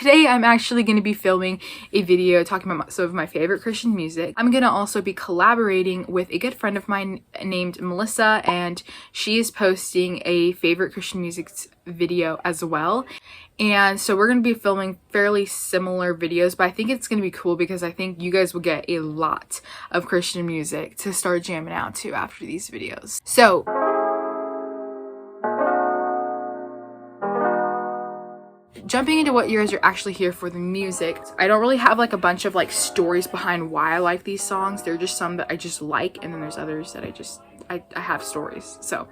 Today I'm actually going to be filming a video talking about some of my favorite Christian music. I'm going to also be collaborating with a good friend of mine named Melissa, and she is posting a favorite Christian music video as well. And so we're going to be filming fairly similar videos, but I think it's going to be cool because I think you guys will get a lot of Christian music to start jamming out to after these videos. So jumping into what you guys are actually here for, the music, I don't really have like a bunch of like stories behind why I like these songs. They're just some that I just like, and then there's others that I have stories. So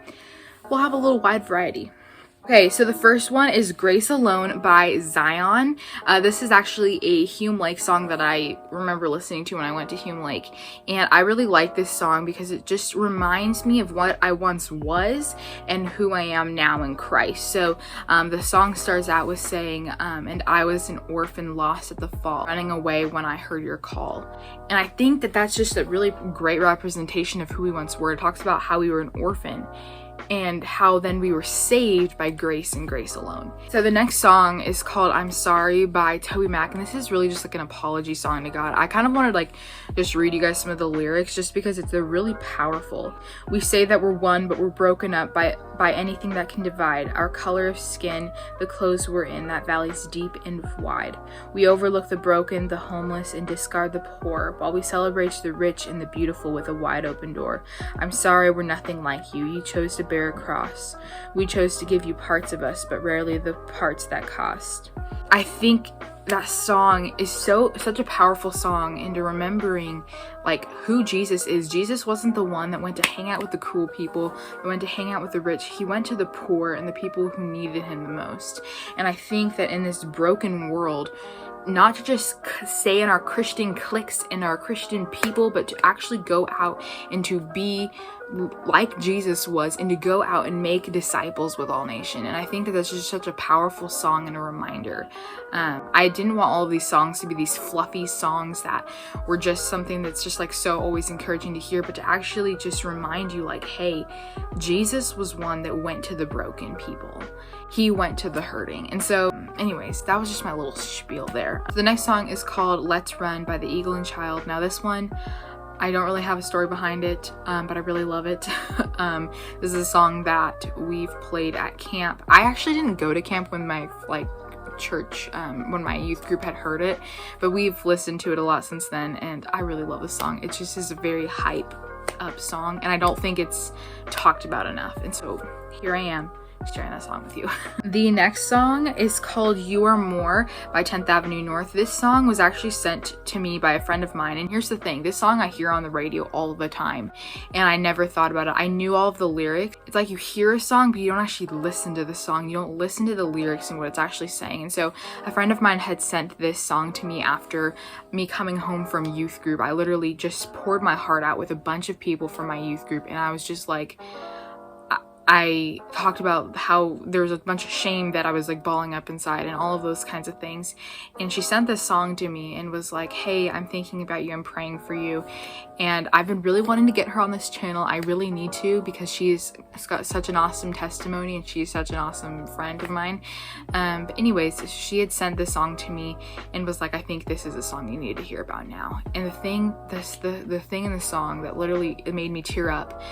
we'll have a little wide variety. Okay, so the first one is Grace Alone by Zion. This is actually a Hume Lake song that I remember listening to when I went to Hume Lake. And I really like this song because it just reminds me of what I once was and who I am now in Christ. So the song starts out with saying, and I was an orphan lost at the fall, running away when I heard your call. And I think that that's just a really great representation of who we once were. It talks about how we were an orphan and how then we were saved by grace and grace alone. So the next song is called I'm Sorry by Toby Mac, and this is really just like an apology song to God. I kind of wanted like just read you guys some of the lyrics just because they're really powerful. We say that we're one, but we're broken up by anything that can divide. Our color of skin, the clothes we're in, that valley's deep and wide. We overlook the broken, the homeless, and discard the poor, while we celebrate the rich and the beautiful with a wide open door. I'm sorry we're nothing like you. You chose to bear a cross. We chose to give you parts of us, but rarely the parts that cost. I think that song is such a powerful song into remembering like who Jesus is. Jesus wasn't the one that went to hang out with the cool people, that went to hang out with the rich. He went to the poor and the people who needed him the most. And I think that in this broken world, not to just stay in our Christian cliques and our Christian people, but to actually go out and to be like Jesus was, and to go out and make disciples with all nation. And I think that that's just such a powerful song and a reminder. I didn't want all of these songs to be these fluffy songs that were just something that's just like so always encouraging to hear, but to actually just remind you like, hey, Jesus was one that went to the broken people. He went to the hurting. And so anyways, that was just my little spiel there. The next song is called Let's Run by the Eagle and Child. Now this one, I don't really have a story behind it, but I really love it. This is a song that we've played at camp. I actually didn't go to camp when my church, when my youth group had heard it, but we've listened to it a lot since then, and I really love this song. It just is a very hype up song, and I don't think it's talked about enough. And so here I am sharing that song with you. The next song is called You Are More by 10th Avenue North. This song was actually sent to me by a friend of mine, and here's the thing, this song I hear on the radio all the time, and I never thought about it. I knew all of the lyrics. It's like you hear a song, but you don't actually listen to the song. You don't listen to the lyrics and what it's actually saying. And so a friend of mine had sent this song to me after me coming home from youth group. I literally just poured my heart out with a bunch of people from my youth group, and I was just like, I talked about how there was a bunch of shame that I was like balling up inside and all of those kinds of things. And she sent this song to me and was like, hey, I'm thinking about you, I'm praying for you. And I've been really wanting to get her on this channel. I really need to, because she's got such an awesome testimony and she's such an awesome friend of mine. But anyways, she had sent this song to me and was like, I think this is a song you need to hear about now. And the thing in the song that literally made me tear up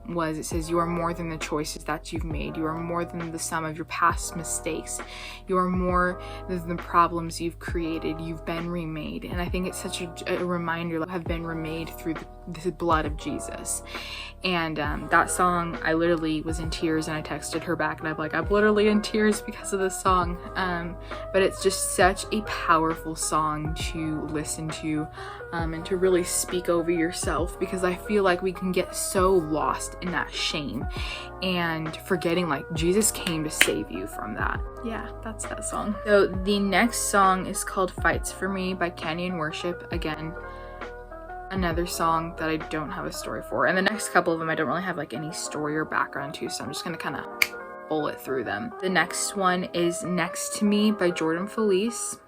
was, it says, you are more than the choices that you've made. You are more than the sum of your past mistakes. You are more than the problems you've created. You've been remade. And I think it's such a reminder that have been remade through the blood of Jesus. And that song, I literally was in tears, and I texted her back and I'm like, I'm literally in tears because of this song. But it's just such a powerful song to listen to, and to really speak over yourself, because I feel like we can get so lost in that shame and forgetting like Jesus came to save you from that. Yeah, that's that song. So the next song is called Fights for Me by Canyon Worship. Again, another song that I don't have a story for, and the next couple of them I don't really have like any story or background to, so I'm just gonna kind of bullet through them. The next one is Next to Me by Jordan Felice.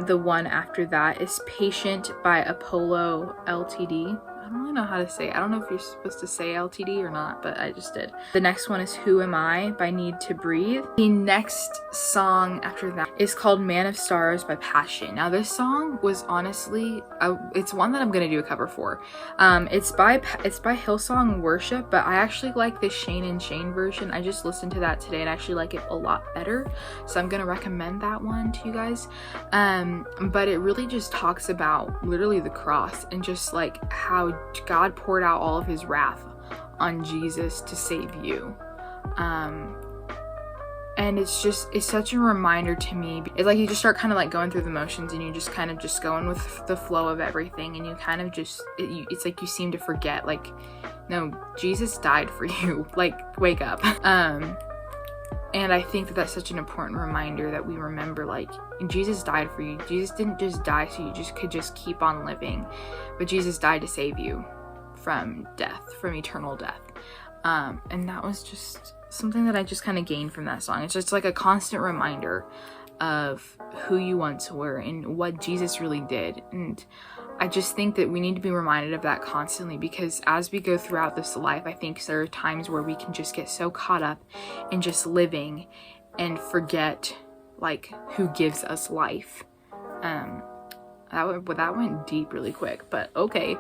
The one after that is Patient by Apollo Ltd. I don't really really know how to say it. I don't know if you're supposed to say LTD or not, but I just did. The next one is Who Am I by Need to Breathe. The next song after that is called Man of Stars by Passion. Now this song was honestly, it's one that I'm gonna do a cover for. It's by Hillsong Worship, but I actually like the Shane and Shane version. I just listened to that today and I actually like it a lot better, so I'm gonna recommend that one to you guys. But it really just talks about literally the cross and just like how God poured out all of his wrath on Jesus to save you. And it's such a reminder to me. It's like you just start kind of like going through the motions and you just kind of just going with the flow of everything, and you kind of just it's like you seem to forget, like, no, Jesus died for you, like, wake up. And I think that that's such an important reminder that we remember, like, Jesus died for you. Jesus didn't just die so you just could just keep on living, but Jesus died to save you from death, from eternal death. And that was just something that I just kind of gained from that song. It's just like a constant reminder of who you once were and what Jesus really did. And I just think that we need to be reminded of that constantly, because as we go throughout this life, I think there are times where we can just get so caught up in just living and forget, like, who gives us life. That went deep really quick, but okay.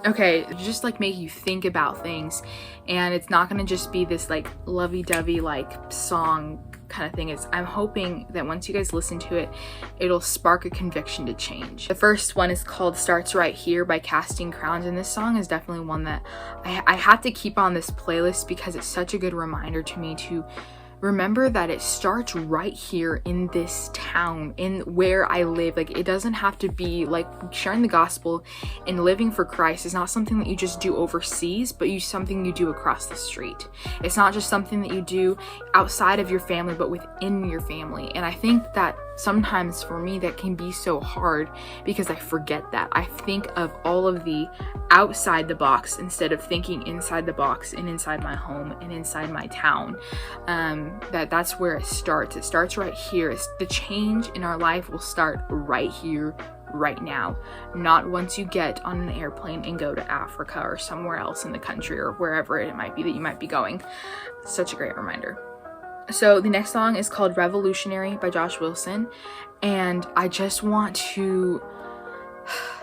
Okay, just like make you think about things, and it's not gonna just be this like lovey-dovey like song kind of thing. I'm hoping that once you guys listen to it, it'll spark a conviction to change. The first one is called Starts Right Here by Casting Crowns, and this song is definitely one that I had to keep on this playlist because it's such a good reminder to me to remember that it starts right here in this town, in where I live. Like, it doesn't have to be like sharing the gospel and living for Christ is not something that you just do overseas, but something you do across the street. It's not just something that you do outside of your family, but within your family. And I think that sometimes for me that can be so hard because I forget that. I think of all of the outside the box instead of thinking inside the box and inside my home and inside my town. That's where it starts. It starts right here. The change in our life will start right here, right now, not once you get on an airplane and go to Africa or somewhere else in the country or wherever it might be that you might be going. Such a great reminder. So the next song is called Revolutionary by Josh Wilson, and I just want to,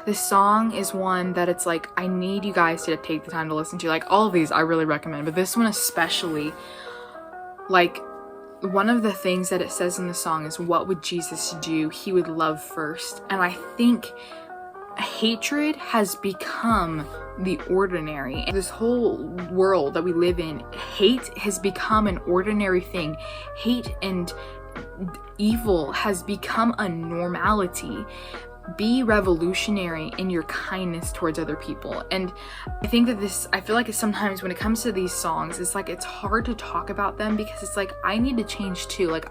this song is one that it's like I need you guys to take the time to listen to. Like, all of these I really recommend, but this one especially, like, one of the things that it says in the song is, what would Jesus do? He would love first. And I think hatred has become the ordinary. This whole world that we live in, hate has become an ordinary thing. Hate and evil has become a normality. Be revolutionary in your kindness towards other people. And I think that I feel like it's sometimes when it comes to these songs, it's like it's hard to talk about them because it's like I need to change too. Like,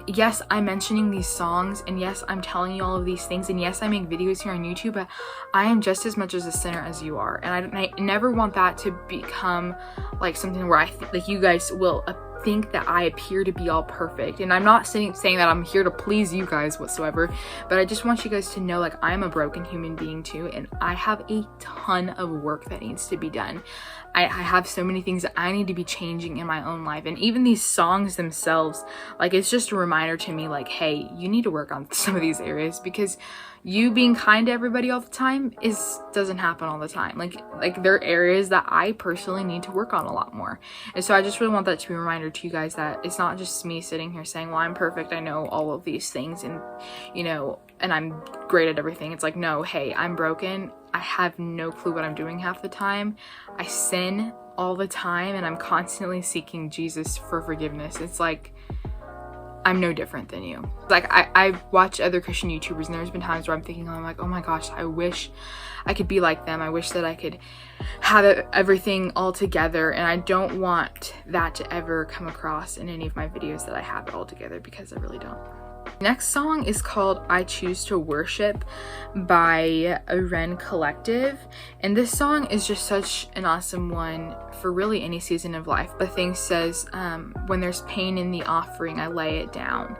yes, I'm mentioning these songs, and yes, I'm telling you all of these things, and yes, I make videos here on YouTube, but I am just as much as a sinner as you are. And I never want that to become like something where like you guys will think that I appear to be all perfect. And I'm not saying that I'm here to please you guys whatsoever, but I just want you guys to know, like, I'm a broken human being too, and I have a ton of work that needs to be done. I have so many things that I need to be changing in my own life. And even these songs themselves, like, it's just a reminder to me, like, hey, you need to work on some of these areas, because you being kind to everybody all the time doesn't happen all the time. Like there are areas that I personally need to work on a lot more. And so I just really want that to be a reminder to you guys that it's not just me sitting here saying, well, I'm perfect, I know all of these things, and you know, and I'm great at everything. It's like, no, hey, I'm broken. I have no clue what I'm doing half the time. I sin all the time, and I'm constantly seeking Jesus for forgiveness. It's like, I'm no different than you. Like, I watch other Christian YouTubers, and there's been times where I'm thinking, I'm like, oh my gosh, I wish I could be like them. I wish that I could have everything all together, and I don't want that to ever come across in any of my videos that I have it all together, because I really don't. Next song is called I Choose to Worship by Ren Collective, and this song is just such an awesome one for really any season of life. The thing says, when there's pain in the offering, I lay it down.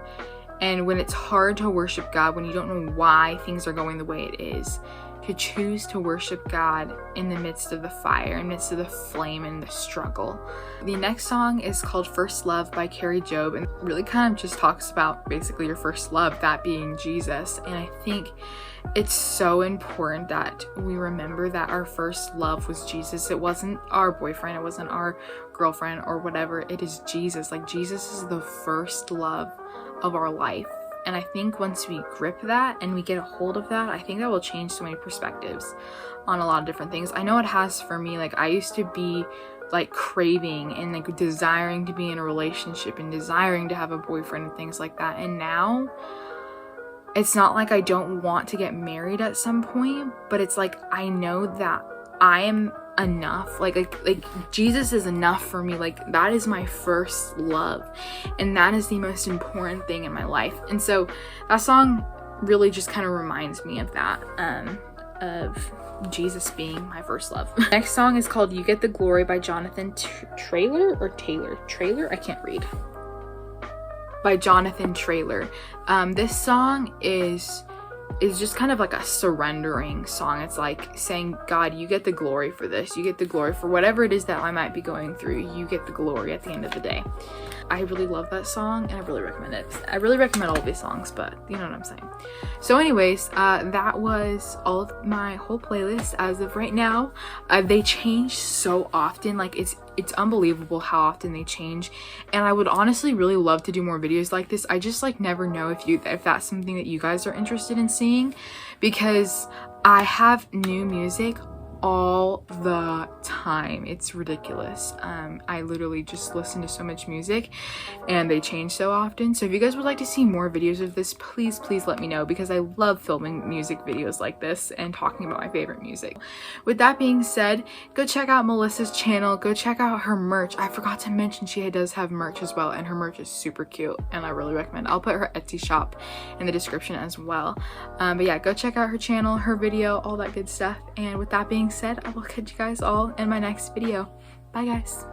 And when it's hard to worship God, when you don't know why things are going the way it is, to choose to worship God in the midst of the fire, in the midst of the flame and the struggle. The next song is called First Love by Carrie Job, and really kind of just talks about basically your first love, that being Jesus. And I think it's so important that we remember that our first love was Jesus. It wasn't our boyfriend, it wasn't our girlfriend or whatever. It is Jesus. Like, Jesus is the first love of our life. And I think once we grip that and we get a hold of that, I think that will change so many perspectives on a lot of different things. I know it has for me. Like, I used to be like craving and like desiring to be in a relationship and desiring to have a boyfriend and things like that. And now it's not like I don't want to get married at some point, but it's like I know that I am enough. Like Jesus is enough for me. Like, that is my first love, and that is the most important thing in my life. And so that song really just kind of reminds me of that, of Jesus being my first love. Next song is called You Get the Glory by Jonathan Traylor. I can't read. By Jonathan Traylor. This song is just kind of like a surrendering song. It's like saying, God, you get the glory for this. You get the glory for whatever it is that I might be going through. You get the glory at the end of the day. I really love that song, and I really recommend it. I really recommend all of these songs, but you know what I'm saying. So anyways, that was all of my whole playlist as of right now. They change so often. Like, it's unbelievable how often they change, and I would honestly really love to do more videos like this. I just like never know if that's something that you guys are interested in seeing, because I have new music all the time. It's ridiculous. I literally just listen to so much music, and they change so often. So if you guys would like to see more videos of this, please let me know, because I love filming music videos like this and talking about my favorite music. With that being said, go check out Melissa's channel. Go check out her merch. I forgot to mention she does have merch as well, and her merch is super cute, and I really recommend. I'll put her Etsy shop in the description as well. But yeah, go check out her channel, her video, all that good stuff. And with that being said, I will catch you guys all in my next video. Bye guys.